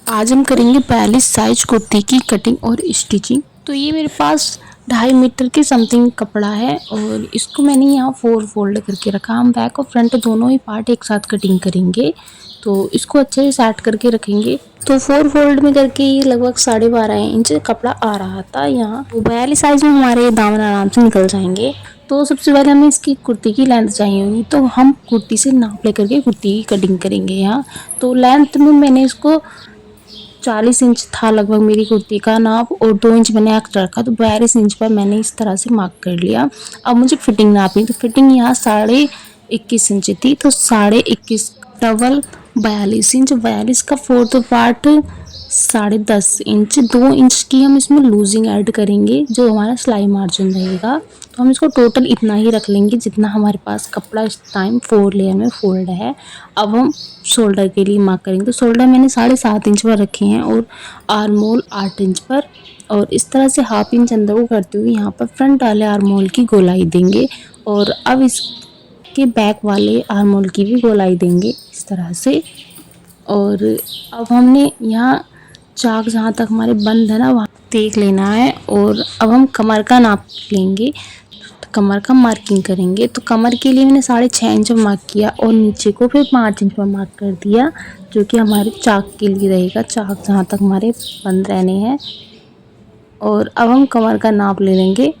आज हम करेंगे 42 साइज कुर्ती की कटिंग और स्टिचिंग। तो ये मेरे पास 2.5 मीटर के समथिंग कपड़ा है और इसको मैंने यहाँ 4 फोल्ड करके रखा। हम बैक और फ्रंट दोनों ही पार्ट एक साथ कटिंग करेंगे, तो इसको अच्छे से सेट करके रखेंगे। तो 4 फोल्ड में करके ये लगभग 12.5 इंच कपड़ा आ रहा था यहाँ। तो 42 साइज में हमारे दामन आराम से निकल जाएंगे। तो सबसे पहले हमें इसकी कुर्ती की लेंथ चाहिए होगी, तो हम कुर्ती से नाप लेकर के कुर्ती की कटिंग करेंगे यहाँ। तो लेंथ में मैंने इसको 40 इंच था लगभग मेरी कुर्ती का नाप और 2 इंच मैंने एक्स्ट्रा रखा, तो 42 इंच पर मैंने इस तरह से मार्क कर लिया। अब मुझे फिटिंग नापनी, तो फिटिंग यहाँ 21.5 इंच थी, तो 21.5 डबल 42 इंच, 42 का 4th पार्ट 10.5 इंच, 2 इंच की हम इसमें लूजिंग ऐड करेंगे जो हमारा सिलाई मार्जिन रहेगा। तो हम इसको टोटल इतना ही रख लेंगे जितना हमारे पास कपड़ा इस टाइम 4 लेयर में फोल्ड है। अब हम शोल्डर के लिए मार्क करेंगे, तो शोल्डर मैंने 7.5 इंच पर रखे हैं और आर्म होल 8 इंच पर, और इस तरह से हाफ इंच अंदर को करते हुए यहाँ पर फ्रंट वाले आर्म होल की गोलाई देंगे। और अब इसके बैक वाले आर्म होल की भी गोलाई देंगे इस तरह से। और अब हमने यहाँ चाक जहाँ तक हमारे बंद है ना वहाँ देख लेना है। और अब हम कमर का नाप लेंगे, तो कमर का मार्किंग करेंगे। तो कमर के लिए मैंने 6.5 इंच पर मार्क किया और नीचे को फिर 5 इंच पर मार्क कर दिया, जो कि हमारे चाक के लिए रहेगा, चाक जहाँ तक हमारे बंद रहने हैं। और अब हम कमर का नाप ले लेंगे।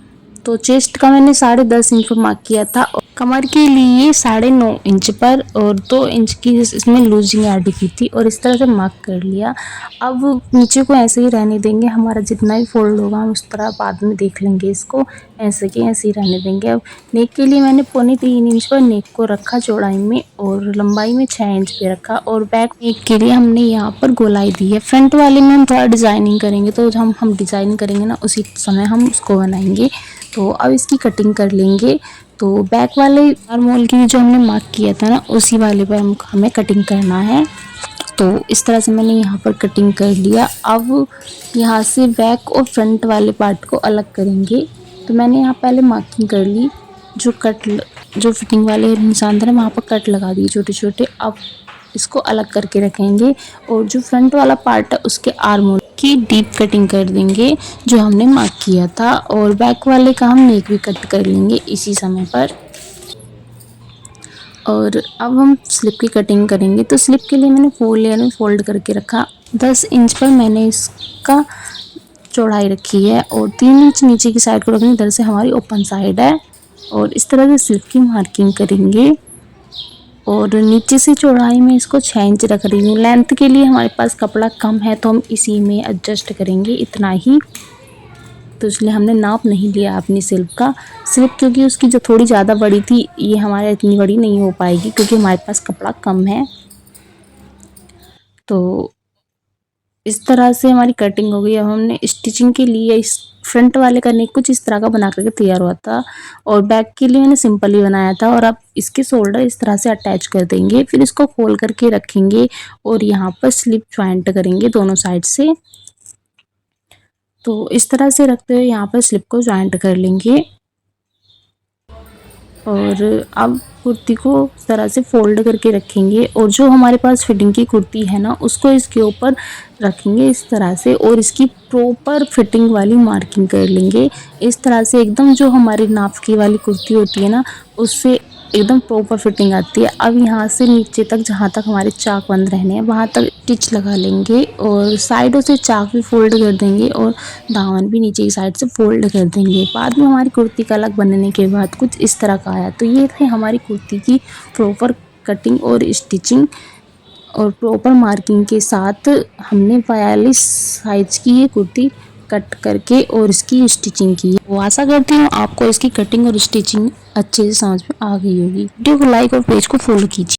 तो चेस्ट का मैंने 10.5 इंच पर मार्क किया था और कमर के लिए 9.5 इंच पर और 2 इंच की इसमें लूजिंग ऐड की थी और इस तरह से मार्क कर लिया। अब नीचे को ऐसे ही रहने देंगे, हमारा जितना भी फोल्ड होगा हम उस तरह बाद में देख लेंगे, इसको ऐसे के ऐसे ही रहने देंगे। अब नेक के लिए मैंने 3.25 इंच पर नेक को रखा चौड़ाई में और लंबाई में 6 इंच पे रखा। और बैक नेक के लिए हमने यहाँ पर गोलाई दी है। फ्रंट वाले में हम थोड़ा डिज़ाइनिंग करेंगे, तो जब हम डिज़ाइन करेंगे ना उसी समय हम उसको बनाएंगे। तो अब इसकी कटिंग कर लेंगे। तो बैक वाले आर्म होल की जो हमने मार्क किया था ना उसी वाले पर हमें कटिंग करना है। तो इस तरह से मैंने यहाँ पर कटिंग कर लिया। अब यहाँ से बैक और फ्रंट वाले पार्ट को अलग करेंगे। तो मैंने यहाँ पहले मार्किंग कर ली, जो फिटिंग वाले निशान थे ना वहाँ पर कट लगा दिए छोटे छोटे। अब इसको अलग करके रखेंगे और जो फ्रंट वाला पार्ट है उसके आर्म होल की डीप कटिंग कर देंगे जो हमने मार्क किया था। और बैक वाले का हम नेक भी कट कर लेंगे इसी समय पर। और अब हम स्लिप की कटिंग करेंगे। तो स्लिप के लिए मैंने 4 लेयर में फोल्ड करके रखा। 10 इंच पर मैंने इसका चौड़ाई रखी है और 3 इंच नीचे की साइड को रखेंगे, इधर से हमारी ओपन साइड है। और इस तरह से स्लिप की मार्किंग करेंगे और नीचे से चौड़ाई में इसको 6 इंच रख रही हूँ। लेंथ के लिए हमारे पास कपड़ा कम है तो हम इसी में एडजस्ट करेंगे इतना ही, तो इसलिए हमने नाप नहीं लिया अपनी स्लिप का। स्लिप क्योंकि उसकी जो थोड़ी ज़्यादा बड़ी थी, ये हमारे इतनी बड़ी नहीं हो पाएगी क्योंकि हमारे पास कपड़ा कम है। तो इस तरह से हमारी कटिंग हो गई। अब हमने स्टिचिंग के लिए इस फ्रंट वाले का नेक कुछ इस तरह का बना करके तैयार हुआ था और बैक के लिए मैंने सिंपल ही बनाया था। और अब इसके शोल्डर इस तरह से अटैच कर देंगे, फिर इसको खोल करके रखेंगे और यहाँ पर स्लिप जॉइंट करेंगे दोनों साइड से। तो इस तरह से रखते हुए यहाँ पर स्लिप को जॉइंट कर लेंगे। और अब कुर्ती को इस तरह से फोल्ड करके रखेंगे और जो हमारे पास फिटिंग की कुर्ती है ना उसको इसके ऊपर रखेंगे इस तरह से और इसकी प्रॉपर फिटिंग वाली मार्किंग कर लेंगे इस तरह से। एकदम जो हमारी नाप की वाली कुर्ती होती है ना उससे एकदम प्रॉपर फिटिंग आती है। अब यहाँ से नीचे तक जहाँ तक हमारे चाक बंद रहने हैं वहाँ तक स्टिच लगा लेंगे और साइडों से चाक भी फोल्ड कर देंगे और दामन भी नीचे की साइड से फोल्ड कर देंगे। बाद में हमारी कुर्ती का अलग बनने के बाद कुछ इस तरह का आया। तो ये थे हमारी कुर्ती की प्रॉपर कटिंग और स्टिचिंग और प्रॉपर मार्किंग के साथ हमने 42 साइज की ये कुर्ती कट करके और इसकी स्टिचिंग की। वो आशा करती हूँ आपको इसकी कटिंग और स्टिचिंग अच्छे से समझ में आ गई होगी। वीडियो को लाइक और पेज को फॉलो कीजिए।